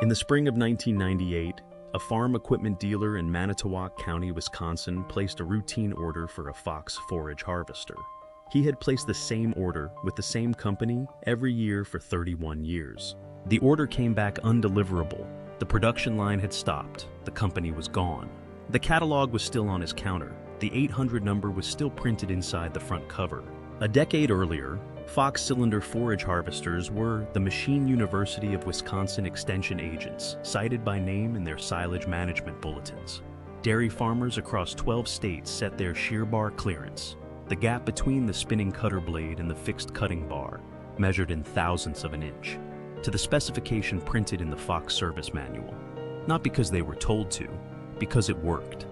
In the spring of 1998, a farm equipment dealer in Manitowoc County, Wisconsin, placed a routine order for a Fox Forage harvester. He had placed the same order with the same company every year for 31 years. The order came back undeliverable. The production line had stopped. The company was gone. The catalog was still on his counter. The 800 number was still printed inside the front cover. A decade earlier, Fox cylinder forage harvesters were the Machine University of Wisconsin extension agents, cited by name in their silage management bulletins. Dairy farmers across 12 states set their shear bar clearance, the gap between the spinning cutter blade and the fixed cutting bar, measured in thousandths of an inch, to the specification printed in the Fox service manual. Not because they were told to, because it worked.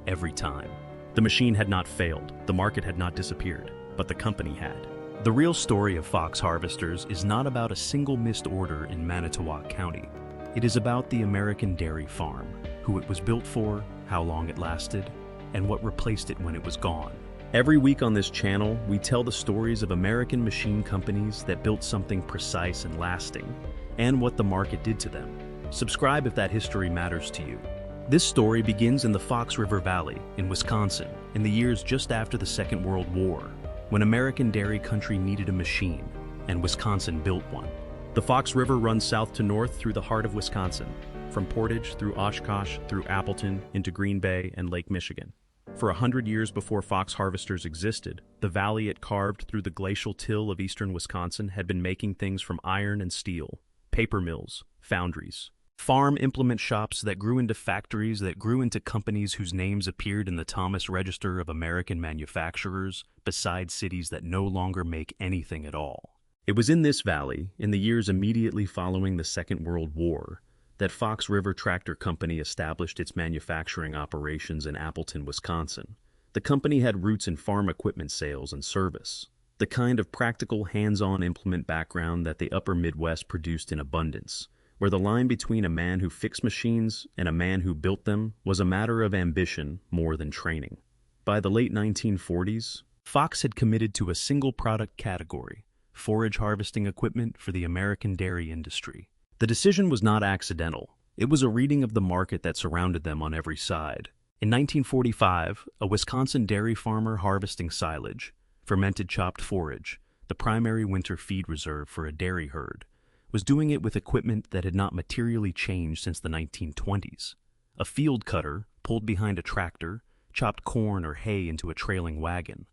Every time. The machine had not failed, the market had not disappeared, but the company had. The real story of Fox harvesters is not about a single missed order in Manitowoc County. It is about the American dairy farm, who it was built for, how long it lasted, and what replaced it when it was gone. Every week on this channel, we tell the stories of American machine companies that built something precise and lasting, and what the market did to them. Subscribe if that history matters to you. This story begins in the Fox River Valley, in Wisconsin, in the years just after the Second World War, when American dairy country needed a machine, and Wisconsin built one. The Fox River runs south to north through the heart of Wisconsin, from Portage through Oshkosh, through Appleton, into Green Bay and Lake Michigan. For 100 years before Fox harvesters existed, the valley it carved through the glacial till of eastern Wisconsin had been making things from iron and steel, paper mills, foundries, farm implement shops that grew into factories that grew into companies whose names appeared in the Thomas Register of American Manufacturers, beside cities that no longer make anything at all. It was in this valley, in the years immediately following the Second World War, that Fox River Tractor Company established its manufacturing operations in Appleton, Wisconsin. The company had roots in farm equipment sales and service, the kind of practical, hands-on implement background that the upper Midwest produced in abundance, where the line between a man who fixed machines and a man who built them was a matter of ambition more than training. By the late 1940s, Fox had committed to a single product category, forage harvesting equipment for the American dairy industry. The decision was not accidental. It was a reading of the market that surrounded them on every side. In 1945, a Wisconsin dairy farmer harvesting silage, fermented chopped forage, the primary winter feed reserve for a dairy herd, was doing it with equipment that had not materially changed since the 1920s. A field cutter, pulled behind a tractor, chopped corn or hay into a trailing wagon.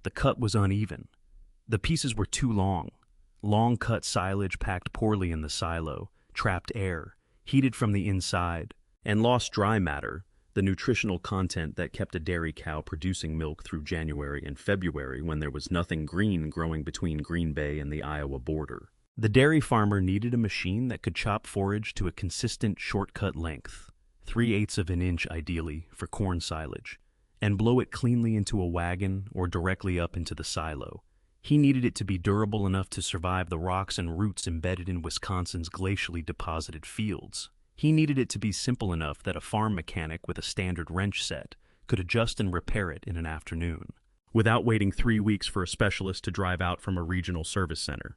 The cut was uneven. The pieces were too long. Long-cut silage packed poorly in the silo, trapped air, heated from the inside, and lost dry matter, the nutritional content that kept a dairy cow producing milk through January and February when there was nothing green growing between Green Bay and the Iowa border. The dairy farmer needed a machine that could chop forage to a consistent shortcut length, 3/8 of an inch ideally for corn silage, and blow it cleanly into a wagon or directly up into the silo. He needed it to be durable enough to survive the rocks and roots embedded in Wisconsin's glacially deposited fields. He needed it to be simple enough that a farm mechanic with a standard wrench set could adjust and repair it in an afternoon, without waiting 3 weeks for a specialist to drive out from a regional service center.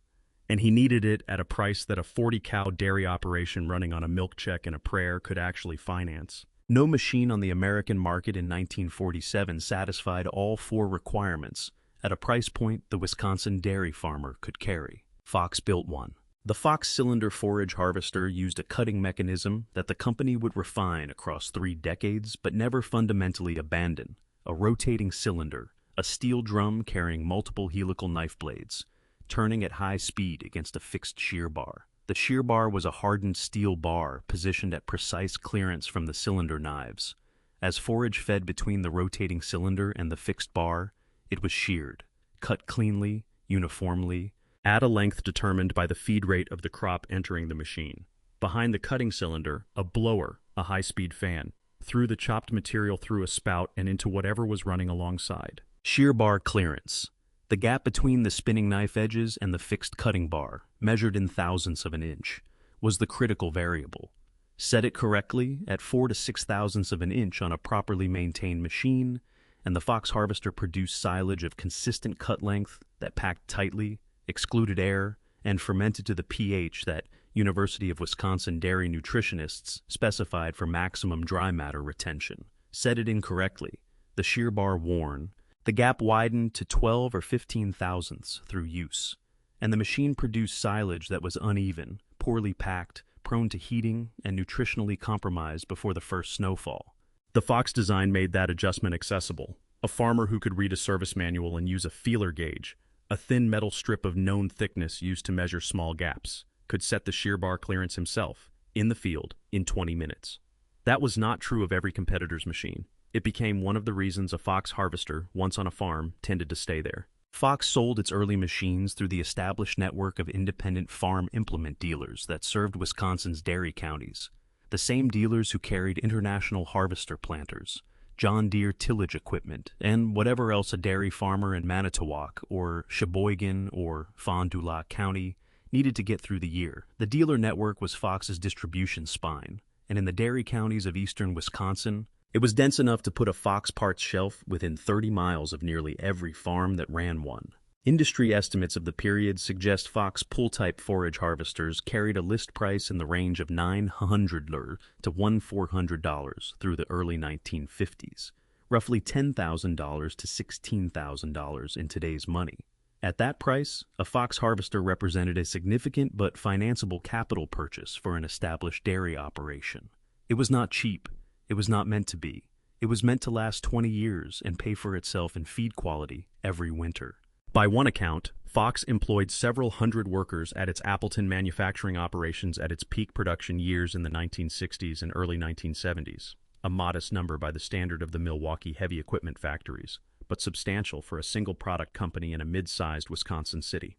And he needed it at a price that a 40-cow dairy operation running on a milk check and a prayer could actually finance. No machine on the American market in 1947 satisfied all four requirements at a price point the Wisconsin dairy farmer could carry. Fox built one. The Fox cylinder forage harvester used a cutting mechanism that the company would refine across 3 decades but never fundamentally abandon. A rotating cylinder, a steel drum carrying multiple helical knife blades, turning at high speed against a fixed shear bar. The shear bar was a hardened steel bar positioned at precise clearance from the cylinder knives. As forage fed between the rotating cylinder and the fixed bar, it was sheared, cut cleanly, uniformly, at a length determined by the feed rate of the crop entering the machine. Behind the cutting cylinder, a blower, a high-speed fan, threw the chopped material through a spout and into whatever was running alongside. Shear bar clearance. The gap between the spinning knife edges and the fixed cutting bar, measured in thousandths of an inch, was the critical variable. Set it correctly at 4 to 6 thousandths of an inch on a properly maintained machine, and the Fox harvester produced silage of consistent cut length that packed tightly, excluded air, and fermented to the pH that University of Wisconsin dairy nutritionists specified for maximum dry matter retention, set it incorrectly, the shear bar worn, the gap widened to 12 or 15 thousandths through use, and the machine produced silage that was uneven, poorly packed, prone to heating, and nutritionally compromised before the first snowfall. The Fox design made that adjustment accessible. A farmer who could read a service manual and use a feeler gauge, a thin metal strip of known thickness used to measure small gaps, could set the shear bar clearance himself, in the field, in 20 minutes. That was not true of every competitor's machine. It became one of the reasons a Fox harvester, once on a farm, tended to stay there. Fox sold its early machines through the established network of independent farm implement dealers that served Wisconsin's dairy counties, the same dealers who carried international harvester planters, John Deere tillage equipment, and whatever else a dairy farmer in Manitowoc or Sheboygan or Fond du Lac County needed to get through the year. The dealer network was Fox's distribution spine, and in the dairy counties of eastern Wisconsin, it was dense enough to put a Fox parts shelf within 30 miles of nearly every farm that ran one. Industry estimates of the period suggest Fox pull-type forage harvesters carried a list price in the range of $900 to $1,400 through the early 1950s, roughly $10,000 to $16,000 in today's money. At that price, a Fox harvester represented a significant but financeable capital purchase for an established dairy operation. It was not cheap. It was not meant to be. It was meant to last 20 years and pay for itself in feed quality every winter. By one account, Fox employed several hundred workers at its Appleton manufacturing operations at its peak production years in the 1960s and early 1970s, a modest number by the standard of the Milwaukee heavy equipment factories, but substantial for a single-product company in a mid-sized Wisconsin city.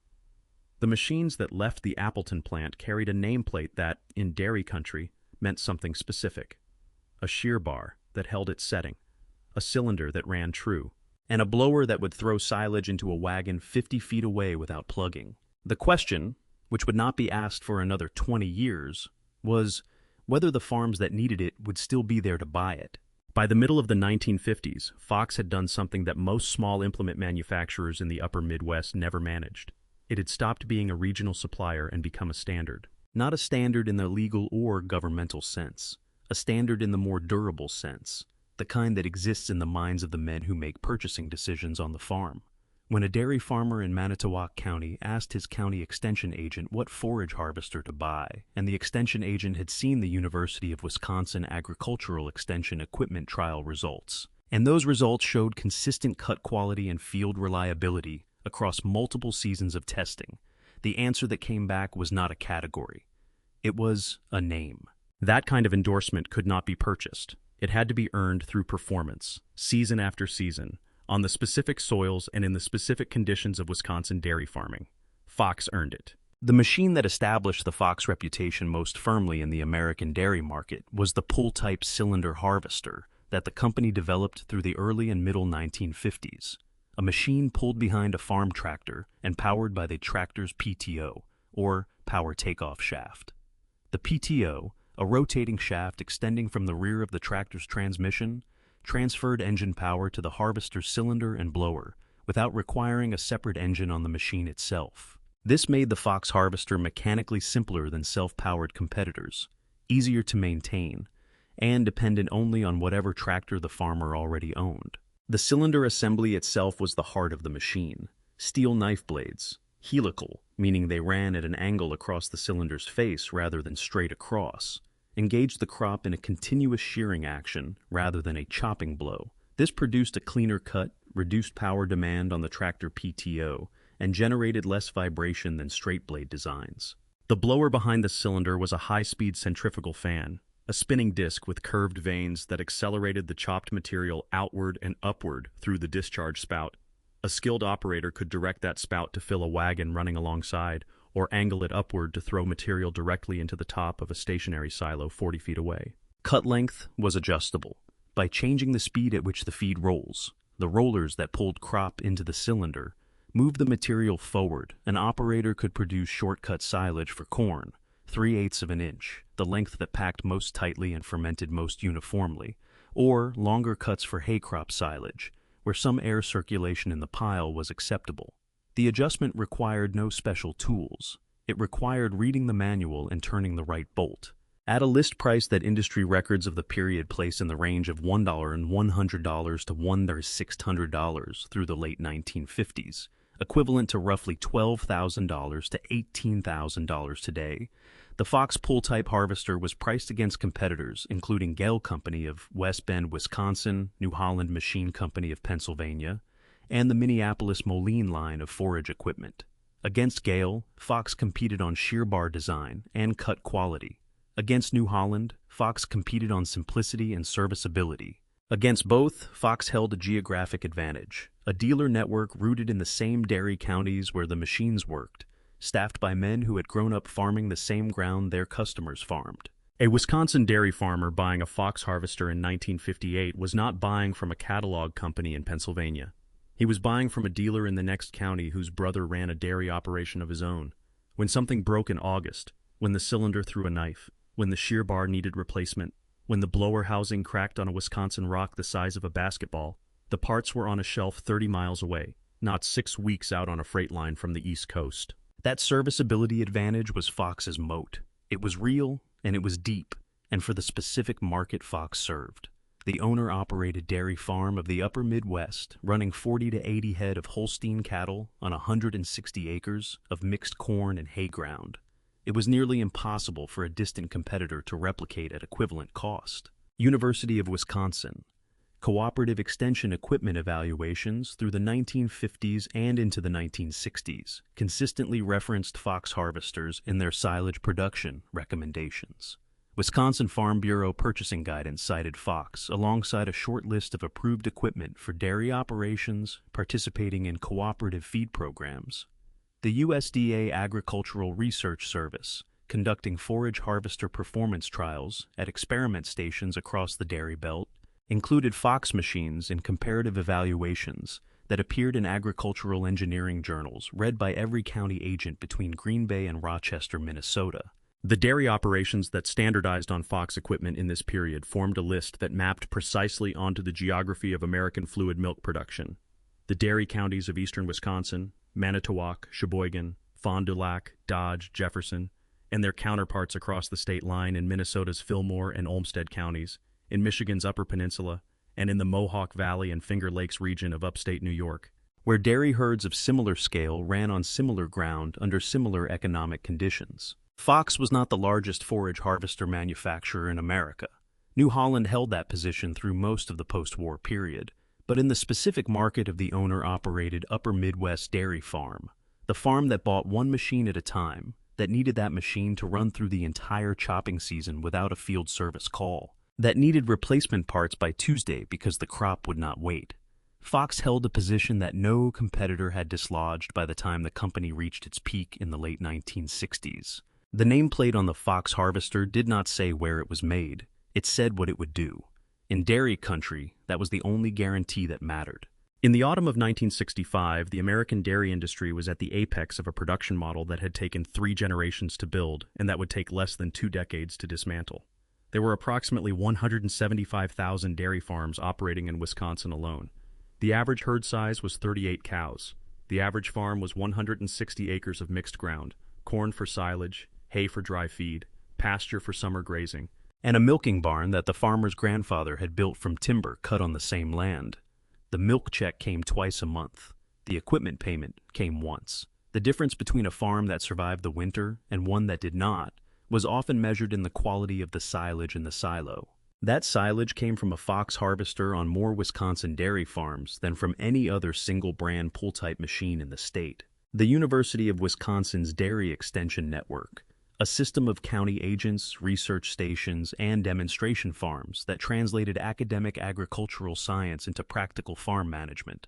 The machines that left the Appleton plant carried a nameplate that, in dairy country, meant something specific. A shear bar that held its setting, a cylinder that ran true, and a blower that would throw silage into a wagon 50 feet away without plugging. The question, which would not be asked for another 20 years, was whether the farms that needed it would still be there to buy it. By the middle of the 1950s, Fox had done something that most small implement manufacturers in the upper Midwest never managed. It had stopped being a regional supplier and become a standard. Not a standard in the legal or governmental sense. A standard in the more durable sense, the kind that exists in the minds of the men who make purchasing decisions on the farm. When a dairy farmer in Manitowoc County asked his county extension agent what forage harvester to buy, and the extension agent had seen the University of Wisconsin agricultural extension equipment trial results, and those results showed consistent cut quality and field reliability across multiple seasons of testing, the answer that came back was not a category. It was a name. That kind of endorsement could not be purchased. It had to be earned through performance, season after season, on the specific soils and in the specific conditions of Wisconsin dairy farming. Fox earned it. The machine that established the Fox reputation most firmly in the American dairy market was the pull-type cylinder harvester that the company developed through the early and middle 1950s. A machine pulled behind a farm tractor and powered by the tractor's PTO, or power takeoff shaft. The PTO, a rotating shaft extending from the rear of the tractor's transmission, transferred engine power to the harvester's cylinder and blower without requiring a separate engine on the machine itself. This made the Fox harvester mechanically simpler than self-powered competitors, easier to maintain, and dependent only on whatever tractor the farmer already owned. The cylinder assembly itself was the heart of the machine. Steel knife blades, helical, meaning they ran at an angle across the cylinder's face rather than straight across, engaged the crop in a continuous shearing action rather than a chopping blow. This produced a cleaner cut, reduced power demand on the tractor PTO, and generated less vibration than straight blade designs. The blower behind the cylinder was a high-speed centrifugal fan, a spinning disc with curved vanes that accelerated the chopped material outward and upward through the discharge spout. A skilled operator could direct that spout to fill a wagon running alongside, or angle it upward to throw material directly into the top of a stationary silo 40 feet away. Cut length was adjustable. By changing the speed at which the feed rolls, the rollers that pulled crop into the cylinder moved the material forward. An operator could produce shortcut silage for corn, 3/8 of an inch, the length that packed most tightly and fermented most uniformly, or longer cuts for hay crop silage, where some air circulation in the pile was acceptable. The adjustment required no special tools. It required reading the manual and turning the right bolt. At a list price that industry records of the period place in the range of $1 and $100 to $1,600 through the late 1950s, equivalent to roughly $12,000 to $18,000 today, the Fox pull-type harvester was priced against competitors including Gale Company of West Bend, Wisconsin, New Holland Machine Company of Pennsylvania, and the Minneapolis Moline line of Forage equipment. Against Gale, Fox competed on shear bar design and cut quality. Against New Holland, Fox competed on simplicity and serviceability. Against both, Fox held a geographic advantage, a dealer network rooted in the same dairy counties where the machines worked, staffed by men who had grown up farming the same ground their customers farmed. A Wisconsin dairy farmer buying a Fox harvester in 1958 was not buying from a catalog company in Pennsylvania. He was buying from a dealer in the next county whose brother ran a dairy operation of his own. When something broke in August, when the cylinder threw a knife, when the shear bar needed replacement, when the blower housing cracked on a Wisconsin rock the size of a basketball, the parts were on a shelf 30 miles away, not 6 weeks out on a freight line from the East Coast. That serviceability advantage was Fox's moat. It was real, and it was deep, and for the specific market Fox served. The owner-operated dairy farm of the upper Midwest, running 40 to 80 head of Holstein cattle on 160 acres of mixed corn and hay ground. It was nearly impossible for a distant competitor to replicate at equivalent cost. University of Wisconsin. Cooperative extension equipment evaluations through the 1950s and into the 1960s consistently referenced Fox harvesters in their silage production recommendations. Wisconsin Farm Bureau purchasing guidance cited Fox alongside a short list of approved equipment for dairy operations participating in cooperative feed programs. The USDA Agricultural Research Service, conducting forage harvester performance trials at experiment stations across the dairy belt, included Fox machines in comparative evaluations that appeared in agricultural engineering journals read by every county agent between Green Bay and Rochester, Minnesota. The dairy operations that standardized on Fox equipment in this period formed a list that mapped precisely onto the geography of American fluid milk production. The dairy counties of eastern Wisconsin, Manitowoc, Sheboygan, Fond du Lac, Dodge, Jefferson, and their counterparts across the state line in Minnesota's Fillmore and Olmsted counties, in Michigan's Upper Peninsula, and in the Mohawk Valley and Finger Lakes region of upstate New York, where dairy herds of similar scale ran on similar ground under similar economic conditions. Fox was not the largest forage harvester manufacturer in America. New Holland held that position through most of the post-war period, but in the specific market of the owner-operated Upper Midwest dairy farm, the farm that bought one machine at a time, that needed that machine to run through the entire chopping season without a field service call, that needed replacement parts by Tuesday because the crop would not wait. Fox held a position that no competitor had dislodged by the time the company reached its peak in the late 1960s. The nameplate on the Fox harvester did not say where it was made. It said what it would do. In dairy country, that was the only guarantee that mattered. In the autumn of 1965, the American dairy industry was at the apex of a production model that had taken 3 generations to build and that would take less than 2 decades to dismantle. There were approximately 175,000 dairy farms operating in Wisconsin alone. The average herd size was 38 cows. The average farm was 160 acres of mixed ground, corn for silage, hay for dry feed, pasture for summer grazing, and a milking barn that the farmer's grandfather had built from timber cut on the same land. The milk check came twice a month. The equipment payment came once. The difference between a farm that survived the winter and one that did not was often measured in the quality of the silage in the silo. That silage came from a Fox harvester on more Wisconsin dairy farms than from any other single-brand pull-type machine in the state. The University of Wisconsin's Dairy Extension Network, a system of county agents, research stations, and demonstration farms that translated academic agricultural science into practical farm management,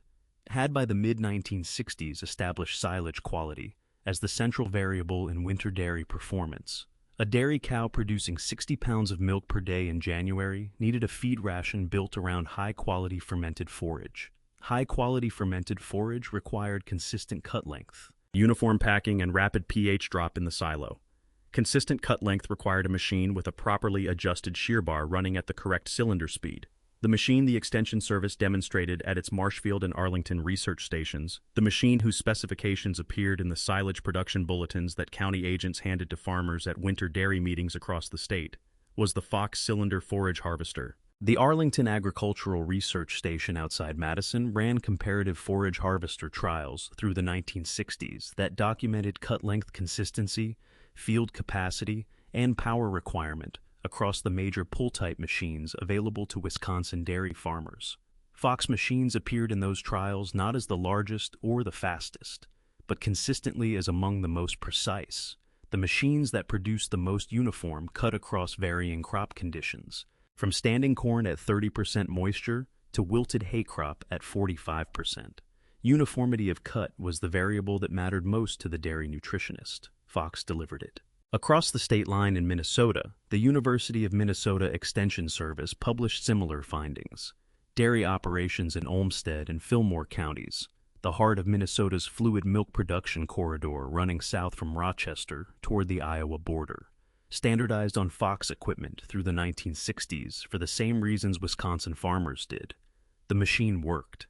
had by the mid-1960s established silage quality as the central variable in winter dairy performance. A dairy cow producing 60 pounds of milk per day in January needed a feed ration built around high-quality fermented forage. High-quality fermented forage required consistent cut length, uniform packing, and rapid pH drop in the silo. Consistent cut length required a machine with a properly adjusted shear bar running at the correct cylinder speed. The machine the Extension Service demonstrated at its Marshfield and Arlington research stations, the machine whose specifications appeared in the silage production bulletins that county agents handed to farmers at winter dairy meetings across the state, was the Fox cylinder forage harvester. The Arlington Agricultural Research Station outside Madison ran comparative forage harvester trials through the 1960s that documented cut length consistency, field capacity, and power requirement across the major pull-type machines available to Wisconsin dairy farmers. Fox machines appeared in those trials not as the largest or the fastest, but consistently as among the most precise, the machines that produced the most uniform cut across varying crop conditions, from standing corn at 30% moisture to wilted hay crop at 45%. Uniformity of cut was the variable that mattered most to the dairy nutritionist. Fox delivered it. Across the state line in Minnesota, the University of Minnesota Extension Service published similar findings. Dairy operations in Olmsted and Fillmore counties, the heart of Minnesota's fluid milk production corridor running south from Rochester toward the Iowa border, standardized on Fox equipment through the 1960s for the same reasons Wisconsin farmers did. The machine worked.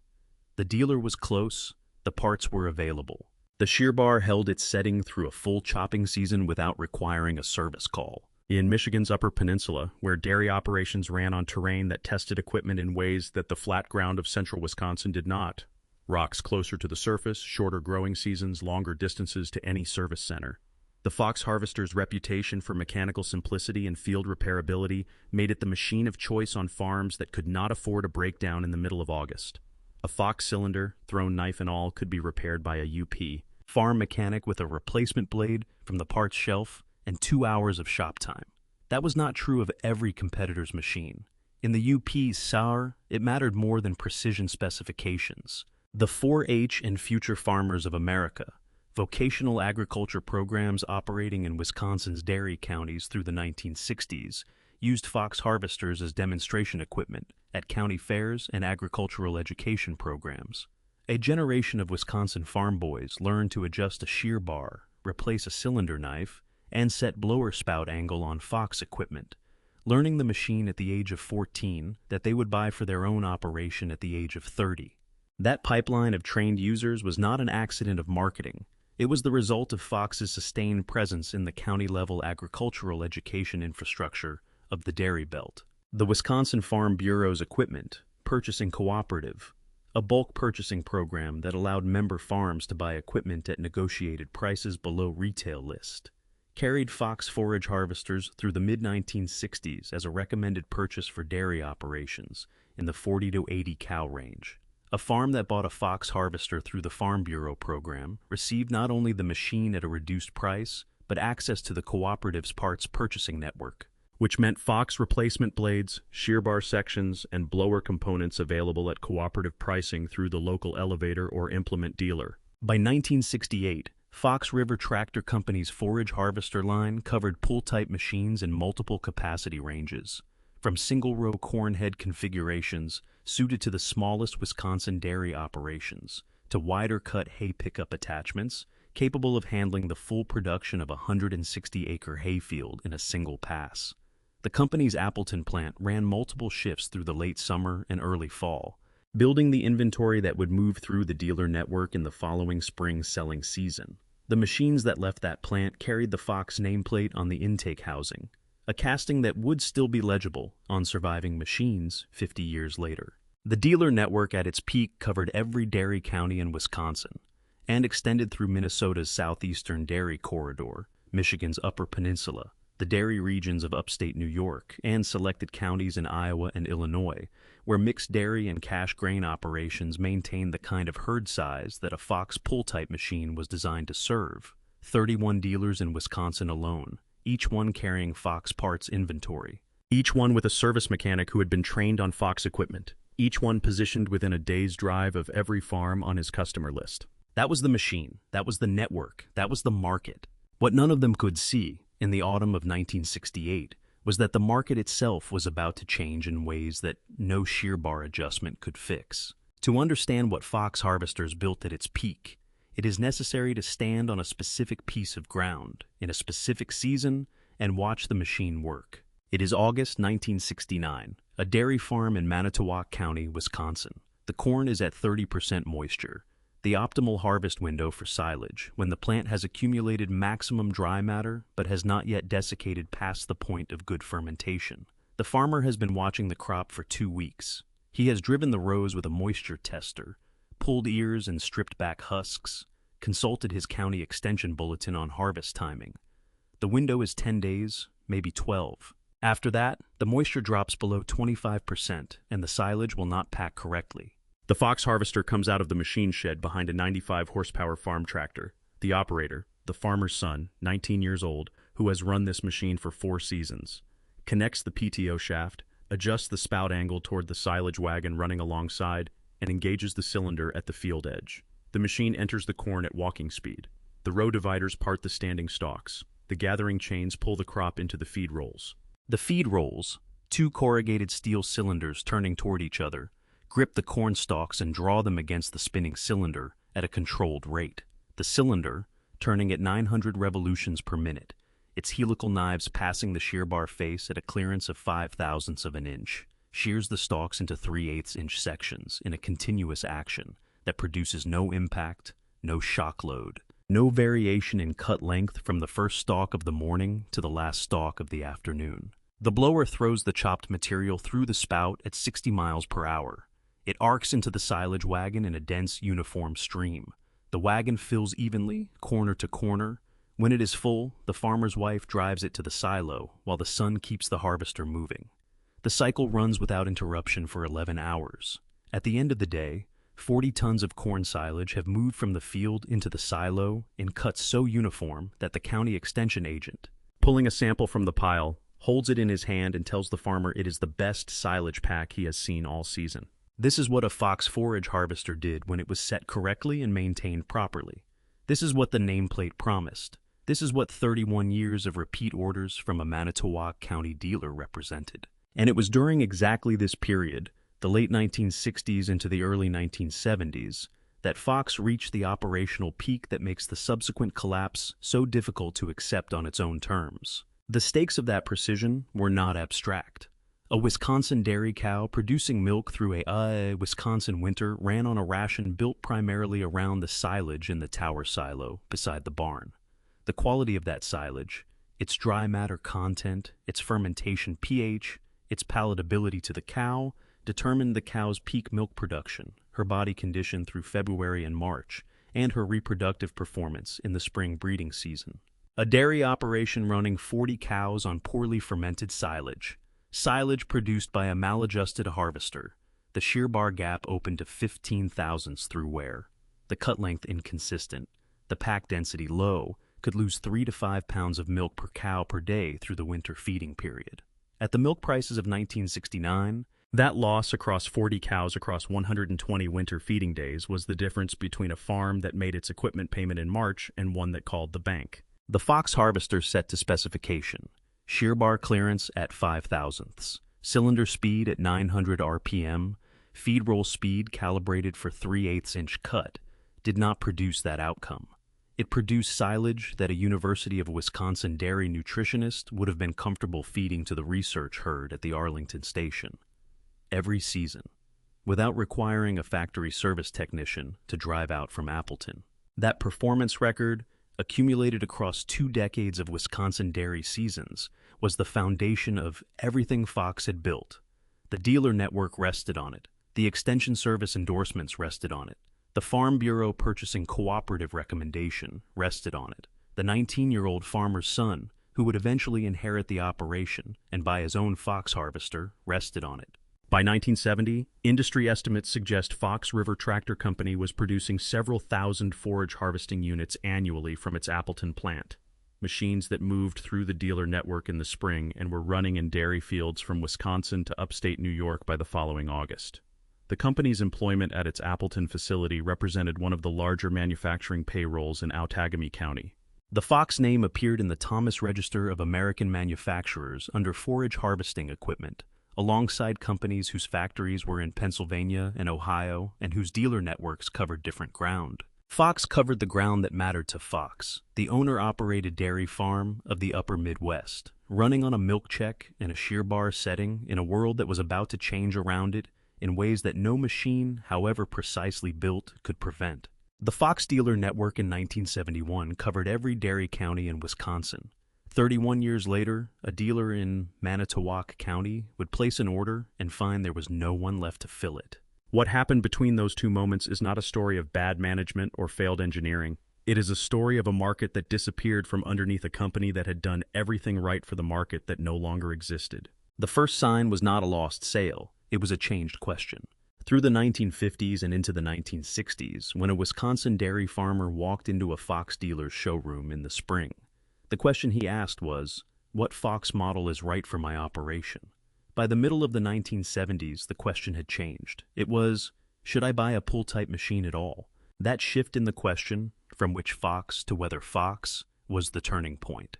The dealer was close, the parts were available. The shear bar held its setting through a full chopping season without requiring a service call. In Michigan's Upper Peninsula, where dairy operations ran on terrain that tested equipment in ways that the flat ground of central Wisconsin did not, rocks closer to the surface, shorter growing seasons, longer distances to any service center, the Fox harvester's reputation for mechanical simplicity and field repairability made it the machine of choice on farms that could not afford a breakdown in the middle of August. A Fox cylinder, thrown knife and all, could be repaired by a UP farm mechanic with a replacement blade from the parts shelf and 2 hours of shop time. That was not true of every competitor's machine. In the UP's SAR, it mattered more than precision specifications. The 4-H and Future Farmers of America, vocational agriculture programs operating in Wisconsin's dairy counties through the 1960s, used Fox harvesters as demonstration equipment at county fairs and agricultural education programs. A generation of Wisconsin farm boys learned to adjust a shear bar, replace a cylinder knife, and set blower spout angle on Fox equipment, learning the machine at the age of 14 that they would buy for their own operation at the age of 30. That pipeline of trained users was not an accident of marketing. It was the result of Fox's sustained presence in the county-level agricultural education infrastructure of the dairy belt. The Wisconsin Farm Bureau's Equipment Purchasing Cooperative, a bulk purchasing program that allowed member farms to buy equipment at negotiated prices below retail list, carried Fox forage harvesters through the mid-1960s as a recommended purchase for dairy operations in the 40 to 80 cow range. A farm that bought a Fox harvester through the Farm Bureau program received not only the machine at a reduced price, but access to the cooperative's parts purchasing network, which meant Fox replacement blades, shear bar sections, and blower components available at cooperative pricing through the local elevator or implement dealer. By 1968, Fox River Tractor Company's forage harvester line covered pull-type machines in multiple capacity ranges, from single-row corn head configurations suited to the smallest Wisconsin dairy operations, to wider-cut hay pickup attachments capable of handling the full production of a 160-acre hayfield in a single pass. The company's Appleton plant ran multiple shifts through the late summer and early fall, building the inventory that would move through the dealer network in the following spring selling season. The machines that left that plant carried the Fox nameplate on the intake housing, a casting that would still be legible on surviving machines 50 years later. The dealer network at its peak covered every dairy county in Wisconsin and extended through Minnesota's southeastern dairy corridor, Michigan's Upper Peninsula, the dairy regions of upstate New York, and selected counties in Iowa and Illinois, where mixed dairy and cash grain operations maintained the kind of herd size that a Fox pull-type machine was designed to serve. 31 dealers in Wisconsin alone, each one carrying Fox parts inventory, each one with a service mechanic who had been trained on Fox equipment, each one positioned within a day's drive of every farm on his customer list. That was the machine, that was the network, that was the market. What none of them could see, in the autumn of 1968, was that the market itself was about to change in ways that no shear bar adjustment could fix. To understand what Fox harvesters built at its peak, it is necessary to stand on a specific piece of ground, in a specific season, and watch the machine work. It is August 1969, a dairy farm in Manitowoc County, Wisconsin. The corn is at 30% moisture, the optimal harvest window for silage, when the plant has accumulated maximum dry matter but has not yet desiccated past the point of good fermentation. The farmer has been watching the crop for 2 weeks. He has driven the rows with a moisture tester, pulled ears and stripped back husks, consulted his county extension bulletin on harvest timing. The window is 10 days, maybe 12. After that, the moisture drops below 25% and the silage will not pack correctly. The Fox harvester comes out of the machine shed behind a 95 horsepower farm tractor. The operator, the farmer's son, 19 years old, who has run this machine for 4 seasons, connects the PTO shaft, adjusts the spout angle toward the silage wagon running alongside, and engages the cylinder at the field edge. The machine enters the corn at walking speed. The row dividers part the standing stalks. The gathering chains pull the crop into the feed rolls. The feed rolls, 2 corrugated steel cylinders turning toward each other, grip the corn stalks and draw them against the spinning cylinder at a controlled rate. The cylinder, turning at 900 revolutions per minute, its helical knives passing the shear bar face at a clearance of 0.005 of an inch, shears the stalks into 3/8 inch sections in a continuous action that produces no impact, no shock load, no variation in cut length from the first stalk of the morning to the last stalk of the afternoon. The blower throws the chopped material through the spout at 60 miles per hour. It arcs into the silage wagon in a dense, uniform stream. The wagon fills evenly, corner to corner. When it is full, the farmer's wife drives it to the silo, while the son keeps the harvester moving. The cycle runs without interruption for 11 hours. At the end of the day, 40 tons of corn silage have moved from the field into the silo in cuts so uniform that the county extension agent, pulling a sample from the pile, holds it in his hand and tells the farmer it is the best silage pack he has seen all season. This is what a Fox Forage harvester did when it was set correctly and maintained properly. This is what the nameplate promised. This is what 31 years of repeat orders from a Manitowoc County dealer represented. And it was during exactly this period, the late 1960s into the early 1970s, that Fox reached the operational peak that makes the subsequent collapse so difficult to accept on its own terms. The stakes of that precision were not abstract. A Wisconsin dairy cow producing milk through a Wisconsin winter ran on a ration built primarily around the silage in the tower silo beside the barn. The quality of that silage, its dry matter content, its fermentation pH, its palatability to the cow, determined the cow's peak milk production, her body condition through February and March, and her reproductive performance in the spring breeding season. A dairy operation running 40 cows on poorly fermented silage. Silage produced by a maladjusted harvester. The shear bar gap open to 15 thousandths through wear. The cut length inconsistent. The pack density low, could lose 3 to 5 pounds of milk per cow per day through the winter feeding period. At the milk prices of 1969, that loss across 40 cows across 120 winter feeding days was the difference between a farm that made its equipment payment in March and one that called the bank. The Fox harvester set to specification. Shear bar clearance at 5 thousandths, cylinder speed at 900 RPM, feed roll speed calibrated for 3/8 inch cut, did not produce that outcome. It produced silage that a University of Wisconsin dairy nutritionist would have been comfortable feeding to the research herd at the Arlington station. Every season, without requiring a factory service technician to drive out from Appleton. That performance record, accumulated across 2 decades of Wisconsin dairy seasons, was the foundation of everything Fox had built. The dealer network rested on it. The extension service endorsements rested on it. The Farm Bureau purchasing cooperative recommendation rested on it. The 19-year-old farmer's son, who would eventually inherit the operation and buy his own Fox harvester, rested on it. By 1970, industry estimates suggest Fox River Tractor Company was producing several thousand forage harvesting units annually from its Appleton plant, machines that moved through the dealer network in the spring and were running in dairy fields from Wisconsin to upstate New York by the following August. The company's employment at its Appleton facility represented one of the larger manufacturing payrolls in Outagamie County. The Fox name appeared in the Thomas Register of American Manufacturers under forage harvesting equipment, alongside companies whose factories were in Pennsylvania and Ohio and whose dealer networks covered different ground. Fox covered the ground that mattered to Fox, the owner-operated dairy farm of the upper Midwest, running on a milk check in a shear bar setting in a world that was about to change around it in ways that no machine, however precisely built, could prevent. The Fox dealer network in 1971 covered every dairy county in Wisconsin. 31 years later, a dealer in Manitowoc County would place an order and find there was no one left to fill it. What happened between those two moments is not a story of bad management or failed engineering. It is a story of a market that disappeared from underneath a company that had done everything right for the market that no longer existed. The first sign was not a lost sale, it was a changed question. Through the 1950s and into the 1960s, when a Wisconsin dairy farmer walked into a Fox dealer's showroom in the spring, the question he asked was, what Fox model is right for my operation? By the middle of the 1970s, the question had changed. It was, should I buy a pull-type machine at all? That shift in the question, from which Fox to whether Fox, was the turning point.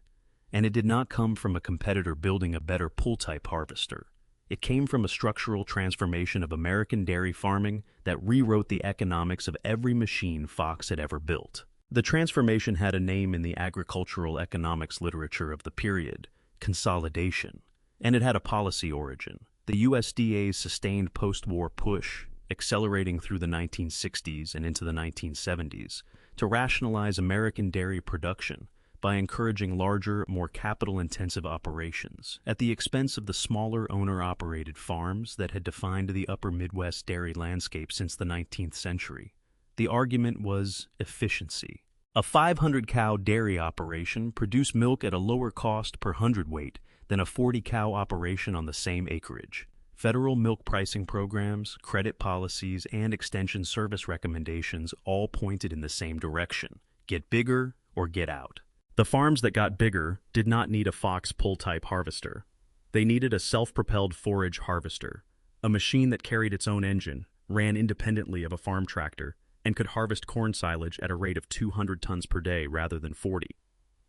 And it did not come from a competitor building a better pull-type harvester. It came from a structural transformation of American dairy farming that rewrote the economics of every machine Fox had ever built. The transformation had a name in the agricultural economics literature of the period, consolidation, and it had a policy origin. The USDA's sustained post-war push, accelerating through the 1960s and into the 1970s, to rationalize American dairy production by encouraging larger, more capital-intensive operations at the expense of the smaller owner-operated farms that had defined the upper Midwest dairy landscape since the 19th century. The argument was efficiency. A 500-cow dairy operation produced milk at a lower cost per hundredweight than a 40-cow operation on the same acreage. Federal milk pricing programs, credit policies, and extension service recommendations all pointed in the same direction: get bigger or get out. The farms that got bigger did not need a Fox pull-type harvester. They needed a self-propelled forage harvester, a machine that carried its own engine, ran independently of a farm tractor, and could harvest corn silage at a rate of 200 tons per day rather than 40.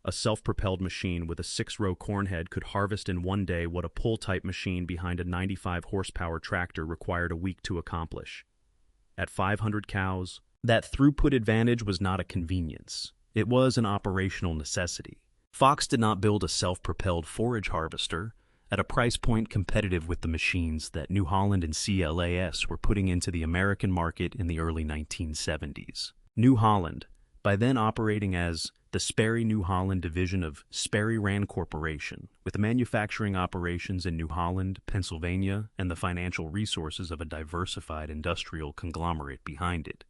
A self-propelled machine with a 6-row corn head could harvest in one day what a pull-type machine behind a 95-horsepower tractor required a week to accomplish. At 500 cows, that throughput advantage was not a convenience. It was an operational necessity. Fox did not build a self-propelled forage harvester at a price point competitive with the machines that New Holland and CLAS were putting into the American market in the early 1970s. New Holland, by then operating as the Sperry New Holland division of Sperry Rand Corporation, with manufacturing operations in New Holland, Pennsylvania, and the financial resources of a diversified industrial conglomerate behind it,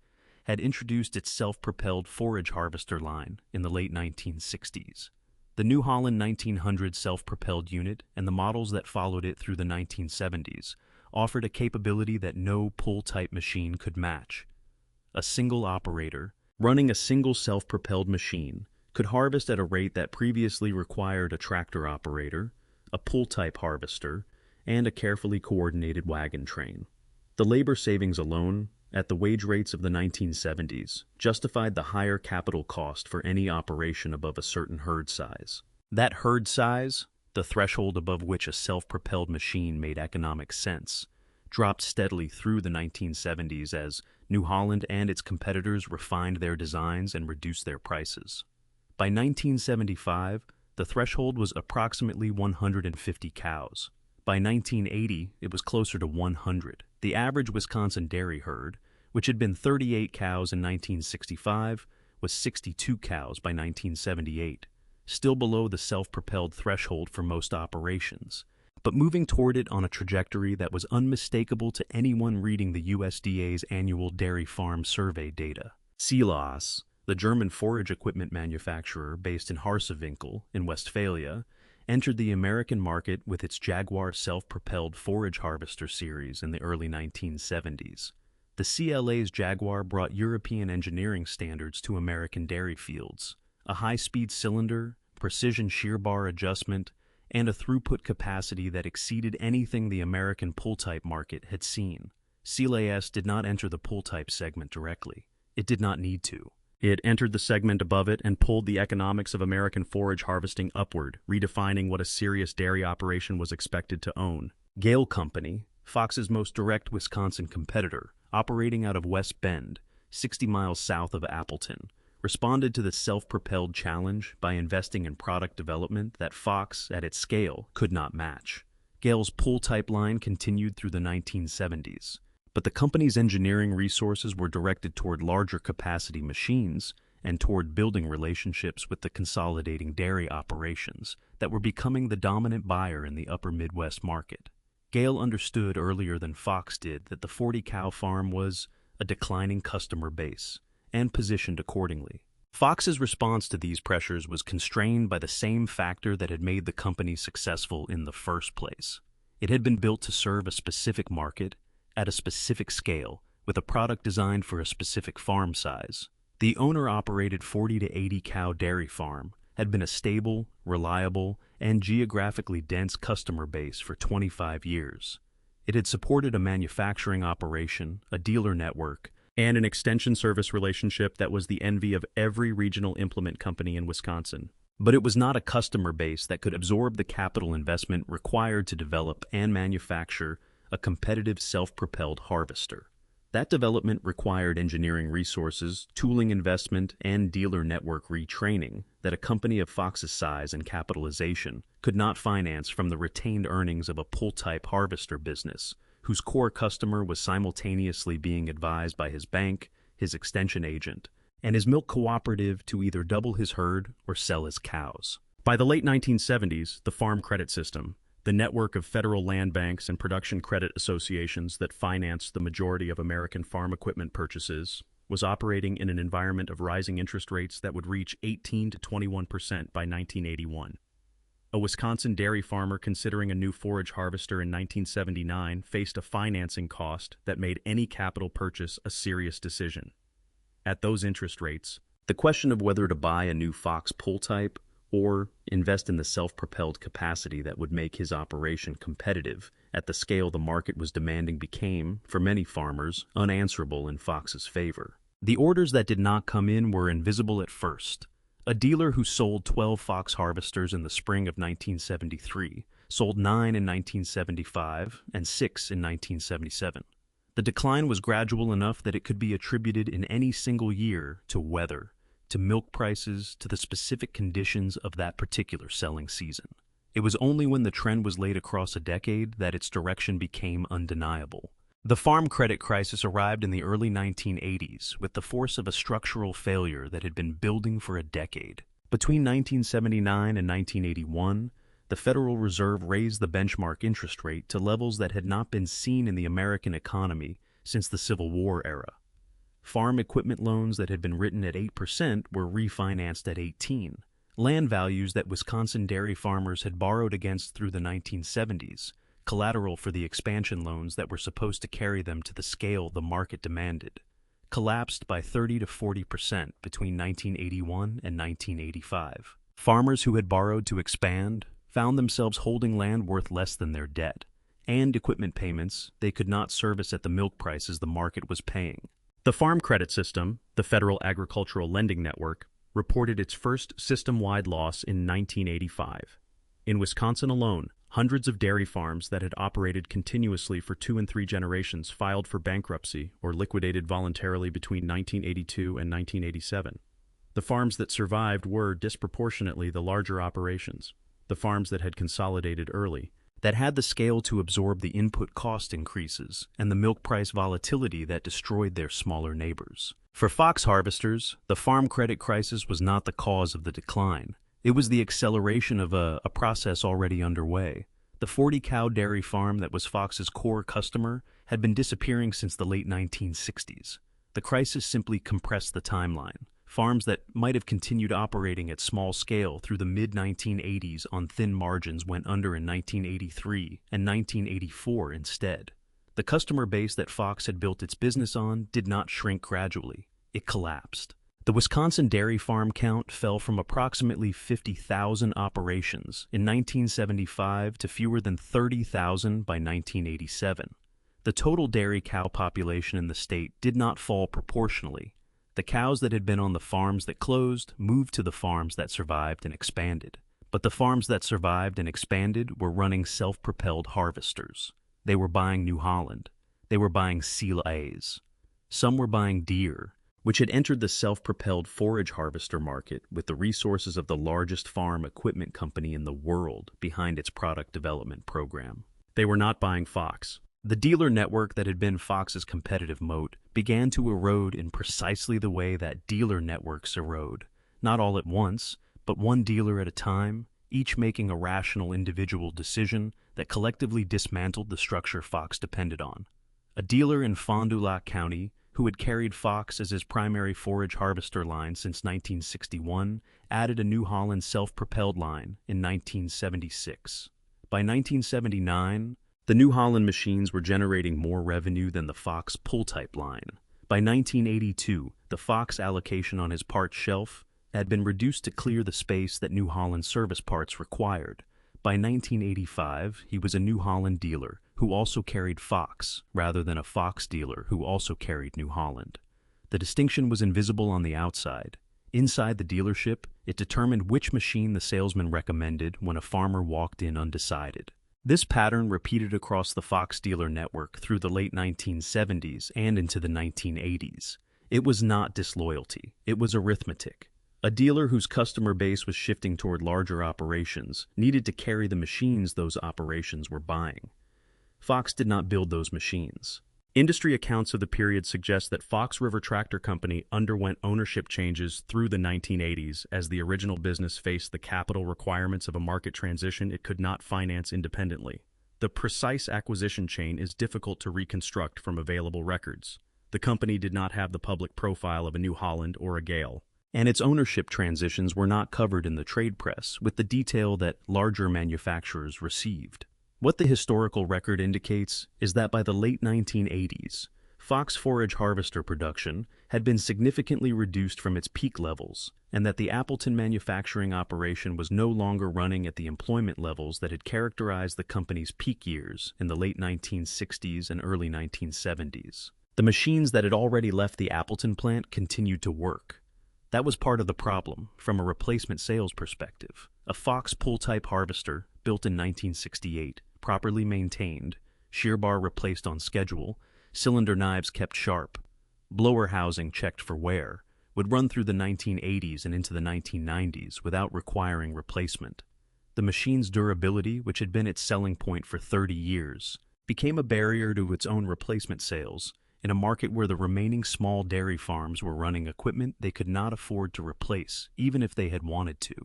had introduced its self-propelled forage harvester line in the late 1960s. The New Holland 1900 self-propelled unit and the models that followed it through the 1970s offered a capability that no pull-type machine could match. A single operator, running a single self-propelled machine, could harvest at a rate that previously required a tractor operator, a pull-type harvester, and a carefully coordinated wagon train. The labor savings alone, at the wage rates of the 1970s, justified the higher capital cost for any operation above a certain herd size. That herd size, the threshold above which a self-propelled machine made economic sense, dropped steadily through the 1970s as New Holland and its competitors refined their designs and reduced their prices. By 1975, the threshold was approximately 150 cows. By 1980, it was closer to 100. The average Wisconsin dairy herd, which had been 38 cows in 1965, was 62 cows by 1978, still below the self-propelled threshold for most operations, but moving toward it on a trajectory that was unmistakable to anyone reading the USDA's annual dairy farm survey data. CLAS, the German forage equipment manufacturer based in Harsewinkel in Westphalia, entered the American market with its Jaguar self-propelled forage harvester series in the early 1970s. The CLA's Jaguar brought European engineering standards to American dairy fields: a high-speed cylinder, precision shear bar adjustment, and a throughput capacity that exceeded anything the American pull-type market had seen. CLAS did not enter the pull-type segment directly. It did not need to. It entered the segment above it and pulled the economics of American forage harvesting upward, redefining what a serious dairy operation was expected to own. Gale Company, Fox's most direct Wisconsin competitor, operating out of West Bend, 60 miles south of Appleton, responded to the self-propelled challenge by investing in product development that Fox, at its scale, could not match. Gale's pull-type line continued through the 1970s, but the company's engineering resources were directed toward larger capacity machines and toward building relationships with the consolidating dairy operations that were becoming the dominant buyer in the upper Midwest market. Gale understood earlier than Fox did that the 40-cow farm was a declining customer base, and positioned accordingly. Fox's response to these pressures was constrained by the same factor that had made the company successful in the first place. It had been built to serve a specific market, at a specific scale, with a product designed for a specific farm size. The owner-operated 40 to 80 cow dairy farm had been a stable, reliable, and geographically dense customer base for 25 years. It had supported a manufacturing operation, a dealer network, and an extension service relationship that was the envy of every regional implement company in Wisconsin. But it was not a customer base that could absorb the capital investment required to develop and manufacture a competitive self-propelled harvester. That development required engineering resources, tooling investment, and dealer network retraining that a company of Fox's size and capitalization could not finance from the retained earnings of a pull-type harvester business, whose core customer was simultaneously being advised by his bank, his extension agent, and his milk cooperative to either double his herd or sell his cows. By the late 1970s, the Farm Credit System, the network of federal land banks and production credit associations that financed the majority of American farm equipment purchases, was operating in an environment of rising interest rates that would reach 18 to 21% by 1981. A Wisconsin dairy farmer considering a new forage harvester in 1979 faced a financing cost that made any capital purchase a serious decision. At those interest rates, the question of whether to buy a new Fox pull type or invest in the self-propelled capacity that would make his operation competitive at the scale the market was demanding became, for many farmers, unanswerable in Fox's favor. The orders that did not come in were invisible at first. A dealer who sold 12 Fox harvesters in the spring of 1973 sold 9 in 1975 and 6 in 1977. The decline was gradual enough that it could be attributed in any single year to weather, to milk prices, to the specific conditions of that particular selling season. It was only when the trend was laid across a decade that its direction became undeniable. The farm credit crisis arrived in the early 1980s with the force of a structural failure that had been building for a decade. Between 1979 and 1981, the Federal Reserve raised the benchmark interest rate to levels that had not been seen in the American economy since the Civil War era. Farm equipment loans that had been written at 8% were refinanced at 18%. Land values that Wisconsin dairy farmers had borrowed against through the 1970s, collateral for the expansion loans that were supposed to carry them to the scale the market demanded, collapsed by 30 to 40% between 1981 and 1985. Farmers who had borrowed to expand found themselves holding land worth less than their debt, and equipment payments they could not service at the milk prices the market was paying. The Farm Credit System, the Federal Agricultural Lending Network, reported its first system-wide loss in 1985. In Wisconsin alone, hundreds of dairy farms that had operated continuously for 2 and 3 generations filed for bankruptcy or liquidated voluntarily between 1982 and 1987. The farms that survived were disproportionately the larger operations, the farms that had consolidated early, that had the scale to absorb the input cost increases and the milk price volatility that destroyed their smaller neighbors. For Fox harvesters, the farm credit crisis was not the cause of the decline. It was the acceleration of a process already underway. The 40-cow dairy farm that was Fox's core customer had been disappearing since the late 1960s. The crisis simply compressed the timeline. Farms that might have continued operating at small scale through the mid-1980s on thin margins went under in 1983 and 1984 instead. The customer base that Fox had built its business on did not shrink gradually. It collapsed. The Wisconsin dairy farm count fell from approximately 50,000 operations in 1975 to fewer than 30,000 by 1987. The total dairy cow population in the state did not fall proportionally. The cows that had been on the farms that closed moved to the farms that survived and expanded. But the farms that survived and expanded were running self-propelled harvesters. They were buying New Holland. They were buying Seal A's. Some were buying Deere, which had entered the self-propelled forage harvester market with the resources of the largest farm equipment company in the world behind its product development program. They were not buying Fox. The dealer network that had been Fox's competitive moat began to erode in precisely the way that dealer networks erode, not all at once, but one dealer at a time, each making a rational individual decision that collectively dismantled the structure Fox depended on. A dealer in Fond du Lac County, who had carried Fox as his primary forage harvester line since 1961, added a New Holland self-propelled line in 1976. By 1979, the New Holland machines were generating more revenue than the Fox pull-type line. By 1982, the Fox allocation on his parts shelf had been reduced to clear the space that New Holland service parts required. By 1985, he was a New Holland dealer who also carried Fox, rather than a Fox dealer who also carried New Holland. The distinction was invisible on the outside. Inside the dealership, it determined which machine the salesman recommended when a farmer walked in undecided. This pattern repeated across the Fox dealer network through the late 1970s and into the 1980s. It was not disloyalty, it was arithmetic. A dealer whose customer base was shifting toward larger operations needed to carry the machines those operations were buying. Fox did not build those machines. Industry accounts of the period suggest that Fox River Tractor Company underwent ownership changes through the 1980s as the original business faced the capital requirements of a market transition it could not finance independently. The precise acquisition chain is difficult to reconstruct from available records. The company did not have the public profile of a New Holland or a Gale, and its ownership transitions were not covered in the trade press with the detail that larger manufacturers received. What the historical record indicates is that by the late 1980s, Fox forage harvester production had been significantly reduced from its peak levels, and that the Appleton manufacturing operation was no longer running at the employment levels that had characterized the company's peak years in the late 1960s and early 1970s. The machines that had already left the Appleton plant continued to work. That was part of the problem from a replacement sales perspective. A Fox pull-type harvester, built in 1968, properly maintained, shear bar replaced on schedule, cylinder knives kept sharp, blower housing checked for wear, would run through the 1980s and into the 1990s without requiring replacement. The machine's durability, which had been its selling point for 30 years, became a barrier to its own replacement sales in a market where the remaining small dairy farms were running equipment they could not afford to replace, even if they had wanted to.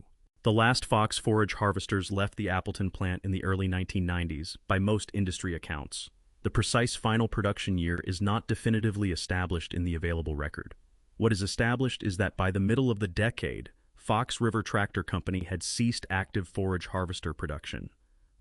The last Fox forage harvesters left the Appleton plant in the early 1990s, by most industry accounts. The precise final production year is not definitively established in the available record. What is established is that by the middle of the decade, Fox River Tractor Company had ceased active forage harvester production.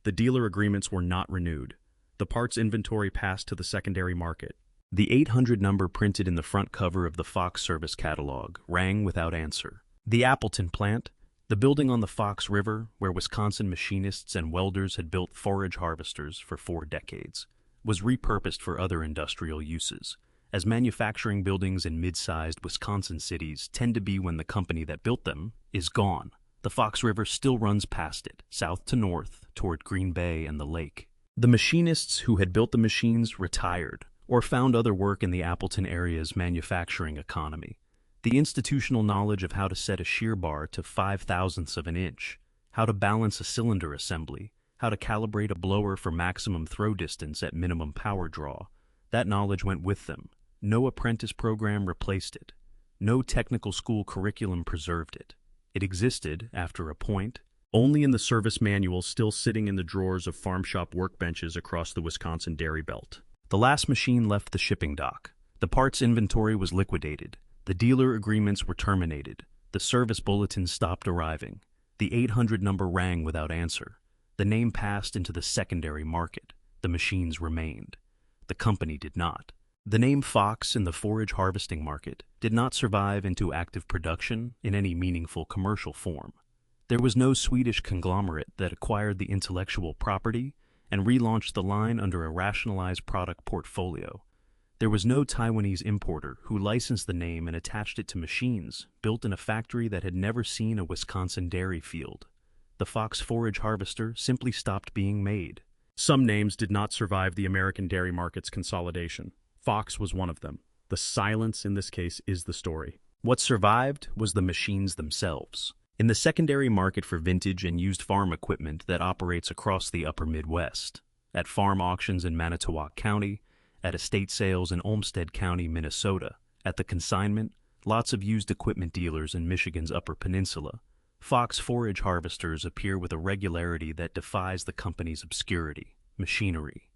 The dealer agreements were not renewed. The parts inventory passed to the secondary market. The 800 number printed in the front cover of the Fox service catalog rang without answer. The Appleton plant, the building on the Fox River where Wisconsin machinists and welders had built forage harvesters for 4 decades, was repurposed for other industrial uses, as manufacturing buildings in mid-sized Wisconsin cities tend to be when the company that built them is gone. The Fox River still runs past it, south to north, toward Green Bay and the lake. The machinists who had built the machines retired, or found other work in the Appleton area's manufacturing economy. The institutional knowledge of how to set a shear bar to 5/1000ths of an inch, how to balance a cylinder assembly, how to calibrate a blower for maximum throw distance at minimum power draw, that knowledge went with them. No apprentice program replaced it. No technical school curriculum preserved it. It existed, after a point, only in the service manual still sitting in the drawers of farm shop workbenches across the Wisconsin dairy belt. The last machine left the shipping dock. The parts inventory was liquidated. The dealer agreements were terminated. The service bulletins stopped arriving. The 800 number rang without answer. The name passed into the secondary market. The machines remained. The company did not. The name Fox in the forage harvesting market did not survive into active production in any meaningful commercial form. There was no Swedish conglomerate that acquired the intellectual property and relaunched the line under a rationalized product portfolio. There was no Taiwanese importer who licensed the name and attached it to machines built in a factory that had never seen a Wisconsin dairy field. The Fox forage harvester simply stopped being made. Some names did not survive the American dairy market's consolidation. Fox was one of them. The silence in this case is the story. What survived was the machines themselves. In the secondary market for vintage and used farm equipment that operates across the upper Midwest, at farm auctions in Manitowoc County, at estate sales in Olmsted County, Minnesota, at the consignment, lots of used equipment dealers in Michigan's Upper Peninsula, Fox forage harvesters appear with a regularity that defies the company's obscurity. Machinery.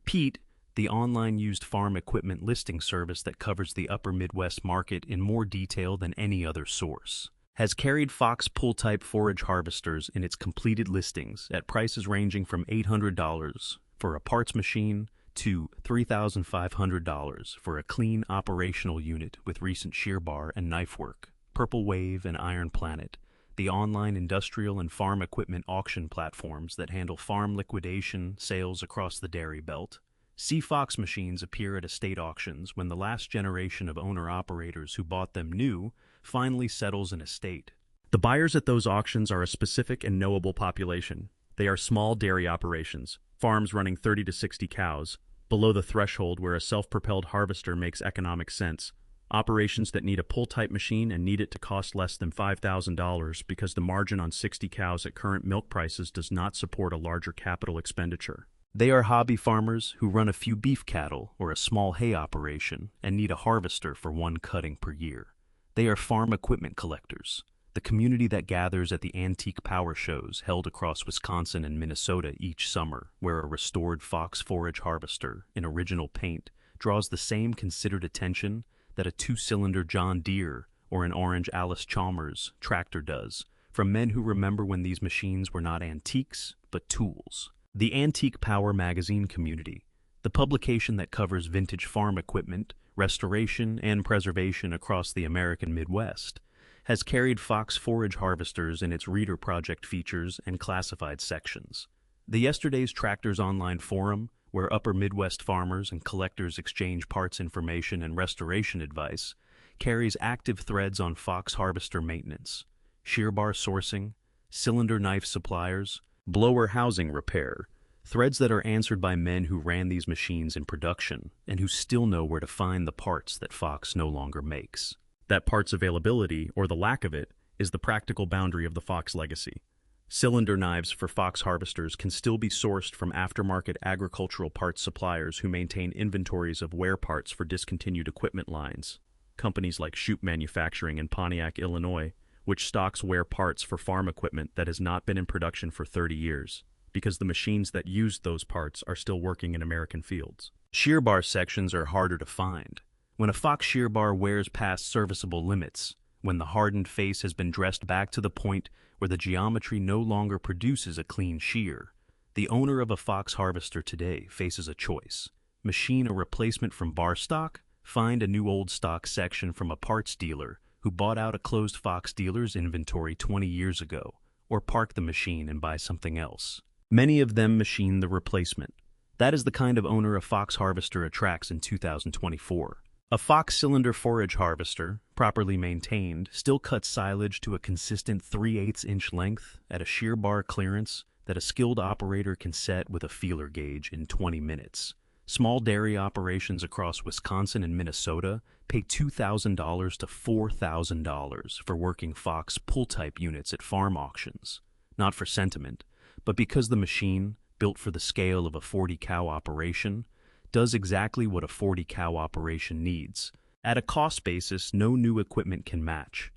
Pete, the online used farm equipment listing service that covers the upper Midwest market in more detail than any other source, has carried Fox pull-type forage harvesters in its completed listings at prices ranging from $800 for a parts machine to $3,500 for a clean operational unit with recent shear bar and knife work. Purple Wave and Iron Planet, the online industrial and farm equipment auction platforms that handle farm liquidation sales across the dairy belt, see Fox machines appear at estate auctions when the last generation of owner-operators who bought them new finally settles an estate. The buyers at those auctions are a specific and knowable population. They are small dairy operations, farms running 30 to 60 cows, below the threshold where a self-propelled harvester makes economic sense. Operations that need a pull-type machine and need it to cost less than $5,000 because the margin on 60 cows at current milk prices does not support a larger capital expenditure. They are hobby farmers who run a few beef cattle or a small hay operation and need a harvester for one cutting per year. They are farm equipment collectors, the community that gathers at the antique power shows held across Wisconsin and Minnesota each summer, where a restored Fox forage harvester in original paint draws the same considered attention that a two-cylinder John Deere or an orange Alice Chalmers tractor does, from men who remember when these machines were not antiques, but tools. The Antique Power magazine community, the publication that covers vintage farm equipment, restoration, and preservation across the American Midwest, has carried Fox forage harvesters in its Reader Project features and classified sections. The Yesterday's Tractors online forum, where upper Midwest farmers and collectors exchange parts information and restoration advice, carries active threads on Fox harvester maintenance, shear bar sourcing, cylinder knife suppliers, blower housing repair, threads that are answered by men who ran these machines in production and who still know where to find the parts that Fox no longer makes. That parts availability, or the lack of it, is the practical boundary of the Fox legacy. Cylinder knives for Fox harvesters can still be sourced from aftermarket agricultural parts suppliers who maintain inventories of wear parts for discontinued equipment lines. Companies like Shoup Manufacturing in Pontiac, Illinois, which stocks wear parts for farm equipment that has not been in production for 30 years, because the machines that used those parts are still working in American fields. Shear bar sections are harder to find. When a Fox shear bar wears past serviceable limits, when the hardened face has been dressed back to the point where the geometry no longer produces a clean shear, the owner of a Fox harvester today faces a choice. Machine a replacement from bar stock, find a new old stock section from a parts dealer who bought out a closed Fox dealer's inventory 20 years ago, or park the machine and buy something else. Many of them machine the replacement. That is the kind of owner a Fox harvester attracts in 2024. A Fox cylinder forage harvester, properly maintained, still cuts silage to a consistent 3/8 inch length at a shear bar clearance that a skilled operator can set with a feeler gauge in 20 minutes. Small dairy operations across Wisconsin and Minnesota pay $2,000 to $4,000 for working Fox pull-type units at farm auctions, not for sentiment, but because the machine, built for the scale of a 40-cow operation, does exactly what a 40-cow operation needs, at a cost basis no new equipment can match.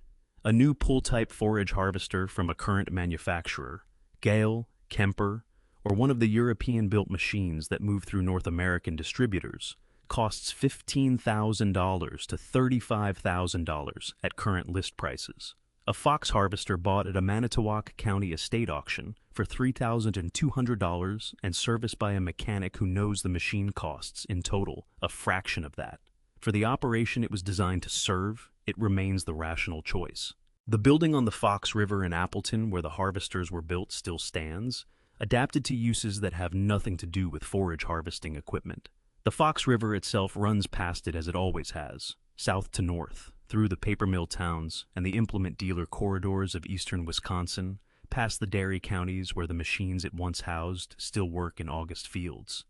A new pull-type forage harvester from a current manufacturer, Gale, Kemper, or one of the European-built machines that move through North American distributors, costs $15,000 to $35,000 at current list prices. A Fox harvester bought at a Manitowoc County estate auction for $3,200 and serviced by a mechanic who knows the machine costs, in total, a fraction of that. For the operation it was designed to serve, it remains the rational choice. The building on the Fox River in Appleton where the harvesters were built still stands, adapted to uses that have nothing to do with forage harvesting equipment. The Fox River itself runs past it as it always has, south to north, through the paper mill towns and the implement dealer corridors of eastern Wisconsin, past the dairy counties where the machines it once housed still work in August fields.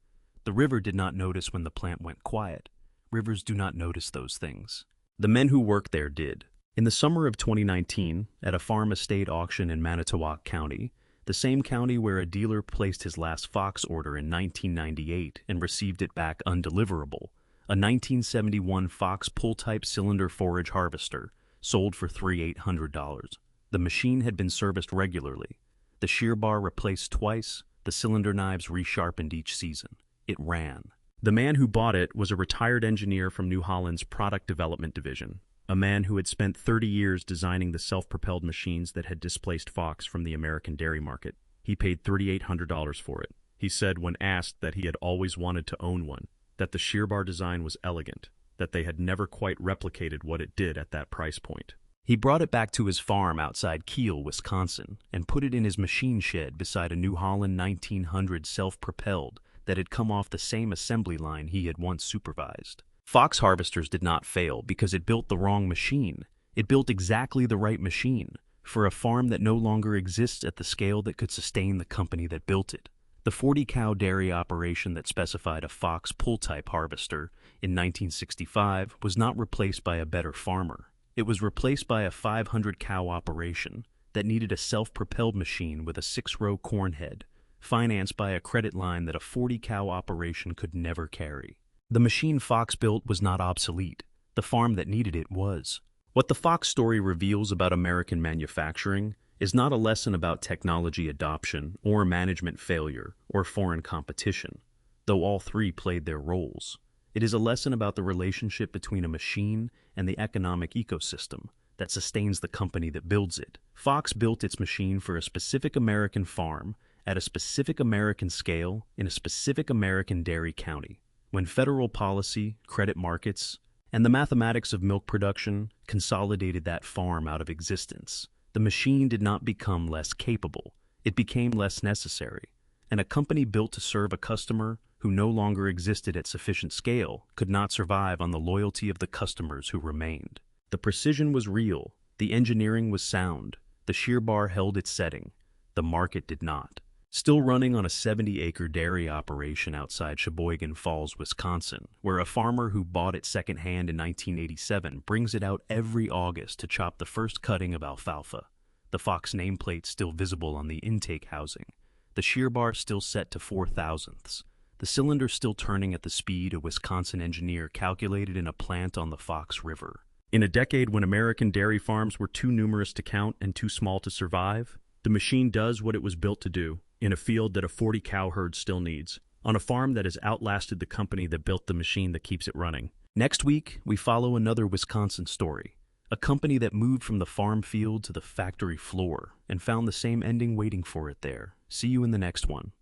The river did not notice when the plant went quiet, Rivers do not notice those things. The men who work there did. In the summer of 2019, at a farm estate auction in Manitowoc County, the same county where a dealer placed his last Fox order in 1998 and received it back undeliverable, a 1971 Fox pull-type cylinder forage harvester sold for $3,800. The machine had been serviced regularly, the shear bar replaced twice, the cylinder knives resharpened each season. It ran. The man who bought it was a retired engineer from New Holland's product development division, a man who had spent 30 years designing the self-propelled machines that had displaced Fox from the American dairy market. He paid $3,800 for it. He said when asked that he had always wanted to own one, that the shear bar design was elegant, that they had never quite replicated what it did at that price point. He brought it back to his farm outside Kiel, Wisconsin, and put it in his machine shed beside a New Holland 1900 self-propelled that had come off the same assembly line he had once supervised. Fox harvesters did not fail because it built the wrong machine. It built exactly the right machine for a farm that no longer exists at the scale that could sustain the company that built it. The 40-cow dairy operation that specified a Fox pull-type harvester in 1965 was not replaced by a better farmer. It was replaced by a 500-cow operation that needed a self-propelled machine with a 6-row corn head, financed by a credit line that a 40-cow operation could never carry. The machine Fox built was not obsolete. The farm that needed it was. What the Fox story reveals about American manufacturing is not a lesson about technology adoption or management failure or foreign competition, though all three played their roles. It is a lesson about the relationship between a machine and the economic ecosystem that sustains the company that builds it. Fox built its machine for a specific American farm at a specific American scale in a specific American dairy county. When federal policy, credit markets, and the mathematics of milk production consolidated that farm out of existence, the machine did not become less capable. It became less necessary, and a company built to serve a customer who no longer existed at sufficient scale could not survive on the loyalty of the customers who remained. The precision was real, the engineering was sound, the shear bar held its setting, the market did not. Still running on a 70-acre dairy operation outside Sheboygan Falls, Wisconsin, where a farmer who bought it secondhand in 1987 brings it out every August to chop the first cutting of alfalfa. The Fox nameplate still visible on the intake housing. The shear bar still set to 4/1000ths. The cylinder still turning at the speed a Wisconsin engineer calculated in a plant on the Fox River. In a decade when American dairy farms were too numerous to count and too small to survive, the machine does what it was built to do, in a field that a 40-cow herd still needs, on a farm that has outlasted the company that built the machine that keeps it running. Next week, we follow another Wisconsin story, a company that moved from the farm field to the factory floor and found the same ending waiting for it there. See you in the next one.